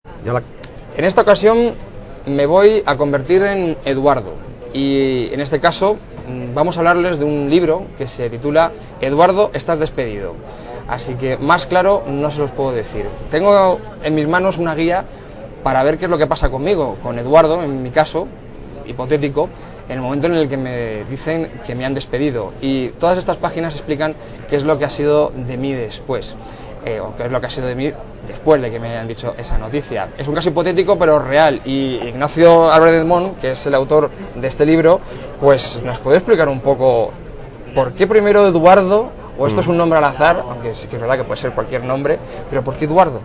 En esta ocasión me voy a convertir en Eduardo y en este caso vamos a hablarles de un libro que se titula Eduardo, estás despedido. Así que más claro no se los puedo decir. Tengo en mis manos una guía para ver qué es lo que pasa conmigo, con Eduardo, en mi caso, hipotético, en el momento en el que me dicen que me han despedido. Y todas estas páginas explican qué es lo que ha sido de mí después, o qué es lo que ha sido de mí después de que me hayan dicho esa noticia. Es un caso hipotético pero real, y Ignacio Álvarez Edmond, que es el autor de este libro, pues nos puede explicar un poco por qué primero Eduardo, o esto es un nombre al azar, aunque sí que es verdad que puede ser cualquier nombre, pero ¿por qué Eduardo?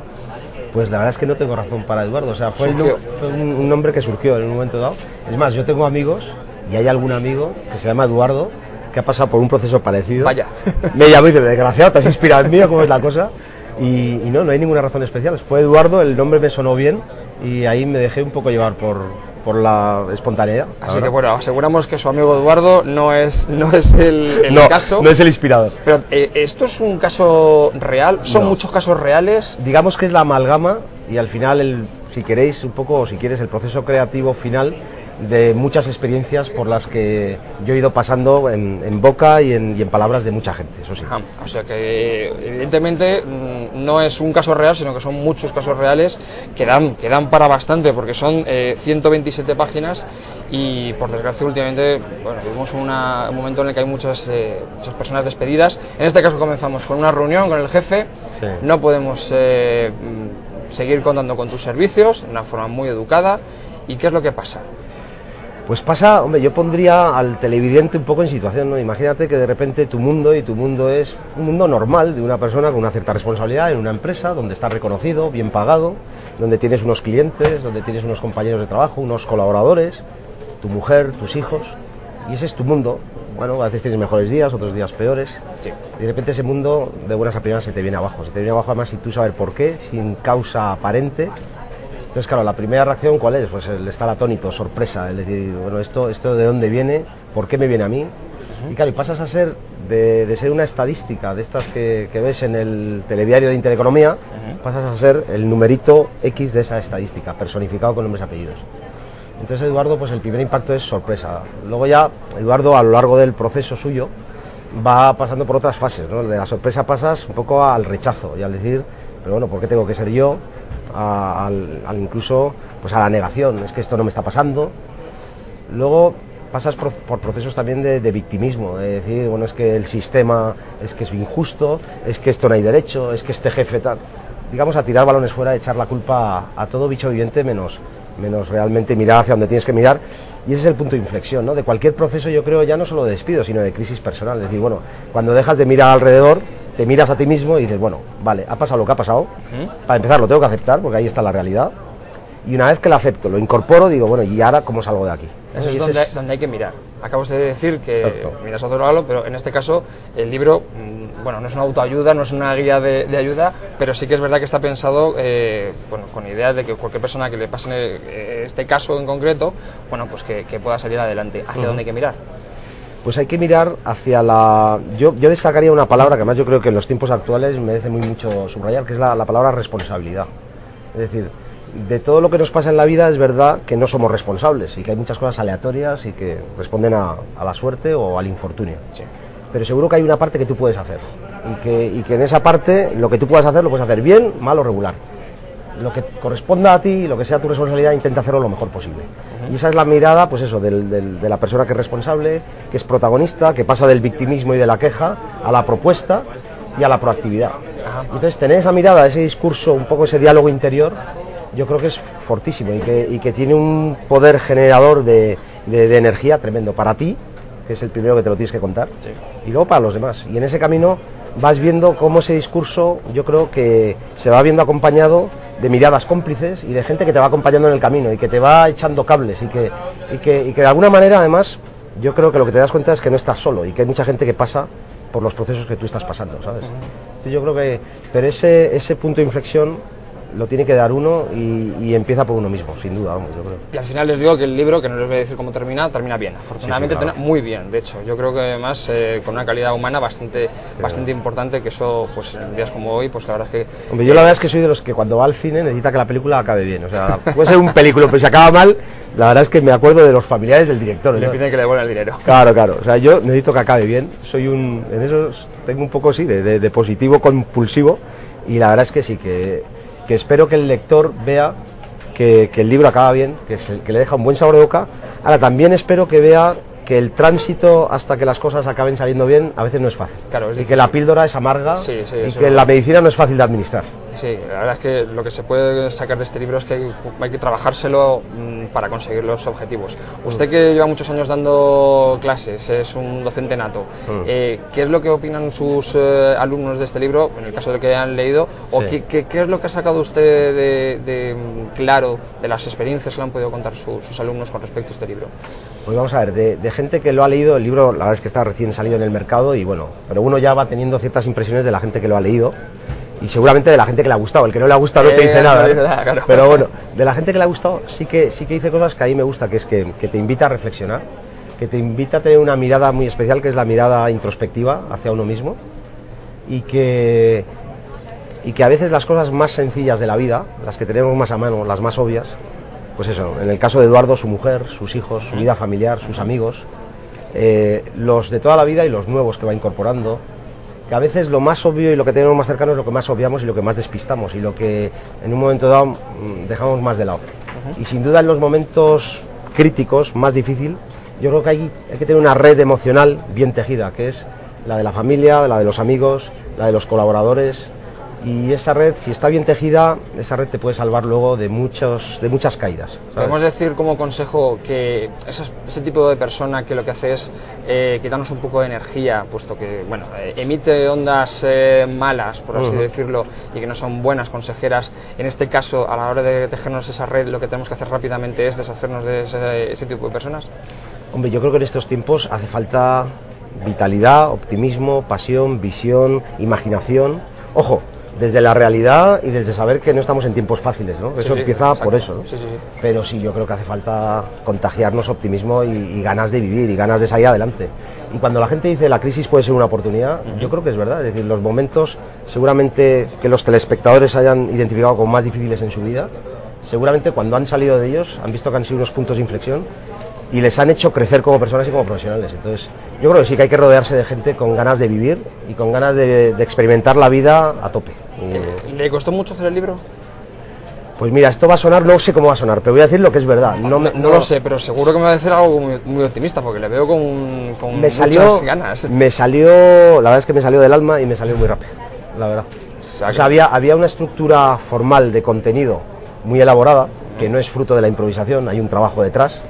Pues la verdad es que no tengo razón para Eduardo, o sea, fue un nombre que surgió en un momento dado. Es más, yo tengo amigos, y hay algún amigo que se llama Eduardo, que ha pasado por un proceso parecido. Vaya. Me llamó y dice, desgraciado, te has inspirado en mí, ¿cómo es la cosa? Y no hay ninguna razón especial. Fue Eduardo, el nombre me sonó bien, y ahí me dejé un poco llevar por la espontaneidad. Así que bueno, aseguramos que su amigo Eduardo no es el caso. No es el inspirador. Pero ¿esto es un caso real? ¿Son muchos casos reales? Digamos que es la amalgama y al final, si queréis un poco, o si quieres, el proceso creativo final de muchas experiencias por las que yo he ido pasando en boca y en palabras de mucha gente, eso sí. O sea que evidentemente no es un caso real, sino que son muchos casos reales que dan para bastante, porque son 127 páginas y por desgracia últimamente vivimos un momento en el que hay muchas personas despedidas. En este caso comenzamos con una reunión con el jefe, sí. No podemos seguir contando con tus servicios de una forma muy educada. ¿Y qué es lo que pasa? Pues pasa, hombre, yo pondría al televidente un poco en situación, ¿no? Imagínate que de repente tu mundo es un mundo normal de una persona con una cierta responsabilidad en una empresa donde estás reconocido, bien pagado, donde tienes unos clientes, donde tienes unos compañeros de trabajo, unos colaboradores, tu mujer, tus hijos, y ese es tu mundo. Bueno, a veces tienes mejores días, otros días peores, sí. Y de repente ese mundo de buenas a primeras se te viene abajo, además sin tú saber por qué, sin causa aparente. Entonces, claro, la primera reacción, ¿cuál es? Pues el estar atónito, sorpresa, el decir, bueno, esto de dónde viene, por qué me viene a mí. Y claro, y pasas a ser, de ser una estadística de estas que ves en el telediario de Intereconomía, pasas a ser el numerito X de esa estadística, personificado con nombres y apellidos. Entonces, Eduardo, pues el primer impacto es sorpresa. Luego ya, Eduardo, a lo largo del proceso suyo, va pasando por otras fases, ¿no? De la sorpresa pasas un poco al rechazo y al decir, pero bueno, ¿por qué tengo que ser yo? Incluso pues a la negación, es que esto no me está pasando. Luego pasas por procesos también de victimismo, de decir, bueno, es que el sistema es que es injusto, es que esto no hay derecho, es que este jefe tal, digamos, a tirar balones fuera, echar la culpa a todo bicho viviente menos realmente mirar hacia donde tienes que mirar. Y ese es el punto de inflexión, ¿no? De cualquier proceso, yo creo, ya no solo de despido, sino de crisis personal. Es decir, bueno, cuando dejas de mirar alrededor, te miras a ti mismo y dices, bueno, vale, ha pasado lo que ha pasado, para empezar lo tengo que aceptar, porque ahí está la realidad, y una vez que lo acepto, lo incorporo, digo, bueno, ¿y ahora cómo salgo de aquí? Eso es donde hay que mirar. Acabas de decir que exacto. Miras a otro lado, pero en este caso el libro, bueno, no es una autoayuda, no es una guía de ayuda, pero sí que es verdad que está pensado con ideas de que cualquier persona que le pase este caso en concreto, bueno, pues que pueda salir adelante. ¿Hacia dónde hay que mirar? Pues hay que mirar hacia la... Yo destacaría una palabra que además yo creo que en los tiempos actuales merece mucho subrayar, que es la palabra responsabilidad. Es decir, de todo lo que nos pasa en la vida es verdad que no somos responsables y que hay muchas cosas aleatorias y que responden a la suerte o al infortunio. Sí. Pero seguro que hay una parte que tú puedes hacer y que en esa parte lo que tú puedas hacer lo puedes hacer bien, mal o regular. Lo que corresponda a ti, lo que sea tu responsabilidad, intenta hacerlo lo mejor posible. Y esa es la mirada, pues eso, de la persona que es responsable, que es protagonista, que pasa del victimismo y de la queja a la propuesta y a la proactividad. Entonces, tener esa mirada, ese discurso, un poco ese diálogo interior, yo creo que es fortísimo y que tiene un poder generador de energía tremendo para ti, que es el primero que te lo tienes que contar, sí. Y luego para los demás. Y en ese camino vas viendo cómo ese discurso, yo creo que se va viendo acompañado de miradas cómplices y de gente que te va acompañando en el camino y que te va echando cables y que de alguna manera, además, yo creo que lo que te das cuenta es que no estás solo y que hay mucha gente que pasa por los procesos que tú estás pasando, ¿sabes? Yo creo que, pero ese punto de inflexión lo tiene que dar uno y empieza por uno mismo, sin duda, vamos, yo creo. Y al final les digo que el libro, que no les voy a decir cómo termina bien. Afortunadamente Sí, claro. termina muy bien, de hecho. Yo creo que además con una calidad humana bastante importante, que eso, pues en días como hoy, pues la verdad es que... Hombre, yo la verdad es que soy de los que cuando va al cine necesita que la película acabe bien. O sea, puede ser un película, pero si acaba mal, la verdad es que me acuerdo de los familiares del director. le ¿no? piden que le devuelvan el dinero. Claro, claro. O sea, yo necesito que acabe bien. En eso tengo un poco, sí, de positivo compulsivo. Y la verdad es que sí, que espero que el lector vea que el libro acaba bien, que le deja un buen sabor de boca. Ahora, también espero que vea que el tránsito hasta que las cosas acaben saliendo bien a veces no es fácil. Claro, es y difícil. que la píldora es amarga Sí, sí, y eso que no. la medicina no es fácil de administrar. Sí, la verdad es que lo que se puede sacar de este libro es que hay que trabajárselo para conseguir los objetivos. Usted, que lleva muchos años dando clases, es un docente nato, ¿qué es lo que opinan sus alumnos de este libro, en el caso de que hayan leído, o Sí. qué es lo que ha sacado usted claro de las experiencias que le han podido contar sus alumnos con respecto a este libro? Pues vamos a ver, de gente que lo ha leído, el libro la verdad es que está recién salido en el mercado y bueno, pero uno ya va teniendo ciertas impresiones de la gente que lo ha leído y seguramente de la gente que le ha gustado. El que no le ha gustado no te dice nada, no ¿eh? dice nada, claro. Pero bueno, de la gente que le ha gustado sí que dice cosas que a mí me gusta, que es que te invita a reflexionar, que te invita a tener una mirada muy especial, que es la mirada introspectiva hacia uno mismo y que a veces las cosas más sencillas de la vida, las que tenemos más a mano, las más obvias, pues eso, en el caso de Eduardo, su mujer, sus hijos, su vida familiar, sus amigos, los de toda la vida y los nuevos que va incorporando, que a veces lo más obvio y lo que tenemos más cercano es lo que más obviamos y lo que más despistamos y lo que en un momento dado dejamos más de lado. Y sin duda en los momentos críticos, más difícil, yo creo que hay que tener una red emocional bien tejida, que es la de la familia, la de los amigos, la de los colaboradores. Y esa red, si está bien tejida, esa red te puede salvar luego de muchas caídas, ¿sabes? Podemos decir como consejo que ese tipo de persona que lo que hace es quitarnos un poco de energía, puesto que bueno, emite ondas malas, por así decirlo, y que no son buenas consejeras. En este caso, a la hora de tejernos esa red, lo que tenemos que hacer rápidamente es deshacernos de ese tipo de personas. Hombre, yo creo que en estos tiempos hace falta vitalidad, optimismo, pasión, visión, imaginación. Ojo, desde la realidad y desde saber que no estamos en tiempos fáciles, ¿no? Eso empieza exacto. por eso, ¿no? Sí. Pero sí, yo creo que hace falta contagiarnos optimismo y ganas de vivir y ganas de salir adelante. Y cuando la gente dice la crisis puede ser una oportunidad, yo creo que es verdad. Es decir, los momentos seguramente que los telespectadores hayan identificado como más difíciles en su vida, seguramente cuando han salido de ellos han visto que han sido unos puntos de inflexión y les han hecho crecer como personas y como profesionales. Entonces, yo creo que sí que hay que rodearse de gente con ganas de vivir y con ganas de experimentar la vida a tope. ¿Le costó mucho hacer el libro? Pues mira, esto va a sonar, no sé cómo va a sonar, pero voy a decir lo que es verdad. No lo sé, pero seguro que me va a decir algo muy optimista, porque le veo con muchas ganas. La verdad es que me salió del alma y me salió muy rápido, la verdad. O sea, había una estructura formal de contenido muy elaborada, que no es fruto de la improvisación, hay un trabajo detrás.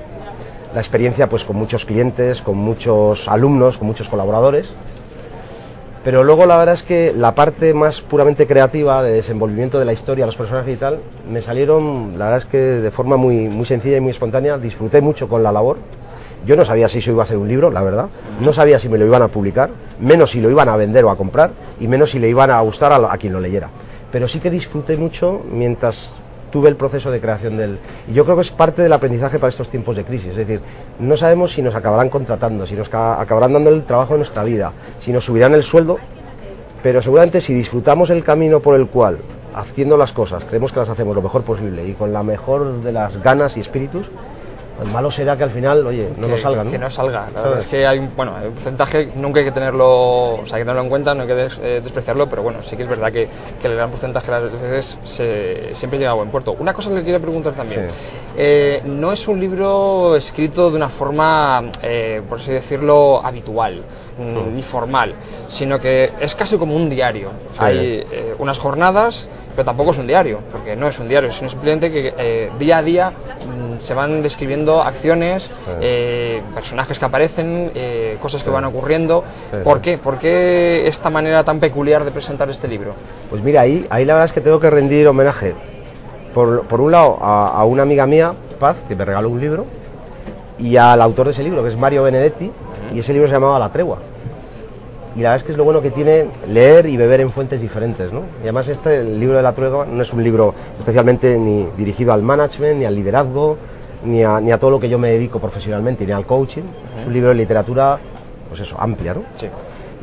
La experiencia pues con muchos clientes, con muchos alumnos, con muchos colaboradores. Pero luego la verdad es que la parte más puramente creativa, de desenvolvimiento de la historia, los personajes y tal, me salieron, la verdad es que de forma muy sencilla y muy espontánea. Disfruté mucho con la labor. Yo no sabía si eso iba a ser un libro, la verdad. No sabía si me lo iban a publicar, menos si lo iban a vender o a comprar, y menos si le iban a gustar a quien lo leyera. Pero sí que disfruté mucho mientras tuve el proceso de creación del... Y yo creo que es parte del aprendizaje para estos tiempos de crisis. Es decir, no sabemos si nos acabarán contratando, si nos acabarán dando el trabajo de nuestra vida, si nos subirán el sueldo, pero seguramente si disfrutamos el camino por el cual, haciendo las cosas, creemos que las hacemos lo mejor posible y con la mejor de las ganas y espíritus, pues malo será que al final, oye, no nos salga, ¿no? Que no salga. La verdad es que hay un porcentaje, nunca hay que tenerlo, o sea, hay que tenerlo en cuenta, no hay que despreciarlo, pero bueno, sí que es verdad que el gran porcentaje de las veces siempre llega a buen puerto. Una cosa que le quiero preguntar también, no es un libro escrito de una forma, por así decirlo, habitual, ni formal, sino que es casi como un diario. Sí. Hay unas jornadas, pero tampoco es un diario, porque no es un diario, sino simplemente que día a día se van describiendo acciones, personajes que aparecen, cosas que van ocurriendo. ¿Por qué? ¿Por qué esta manera tan peculiar de presentar este libro? Pues mira, ahí la verdad es que tengo que rendir homenaje, por un lado, a una amiga mía, Paz, que me regaló un libro, y al autor de ese libro, que es Mario Benedetti, y ese libro se llamaba La Tregua. y la verdad es que es lo bueno que tiene leer y beber en fuentes diferentes, ¿no? Y además el libro de La Trueba no es un libro especialmente ni dirigido al management, ni al liderazgo, ni a todo lo que yo me dedico profesionalmente, ni al coaching. Es un libro de literatura, pues eso, amplia, ¿no? Sí.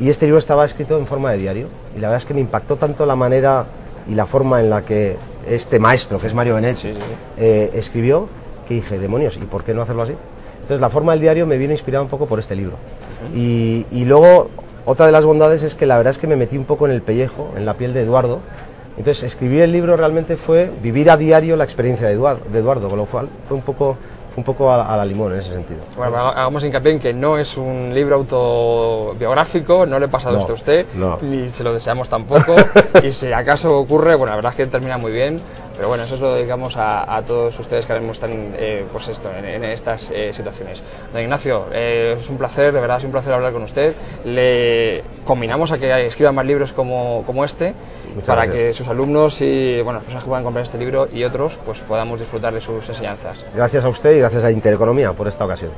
Y este libro estaba escrito en forma de diario, y la verdad es que me impactó tanto la manera y la forma en la que este maestro, que es Mario Benedetti, escribió, que dije, demonios, ¿y por qué no hacerlo así? Entonces la forma del diario me vino inspirada un poco por este libro. Y luego, otra de las bondades es que la verdad es que me metí un poco en el pellejo, en la piel de Eduardo. Entonces escribir el libro realmente fue vivir a diario la experiencia de Eduardo, con lo cual fue un poco a la limón en ese sentido. Bueno, hagamos hincapié en que no es un libro autobiográfico, no le he pasado esto a usted, ni se lo deseamos tampoco, y si acaso ocurre, bueno, la verdad es que termina muy bien, pero bueno, eso es lo dedicamos a todos ustedes que ahora mismo están pues esto, en estas situaciones. Don Ignacio, es un placer, de verdad es un placer hablar con usted. Le combinamos a que escriba más libros como este, para que sus alumnos y bueno, las personas que puedan comprar este libro y otros, pues podamos disfrutar de sus enseñanzas. Gracias a usted y gracias a Intereconomía por esta ocasión.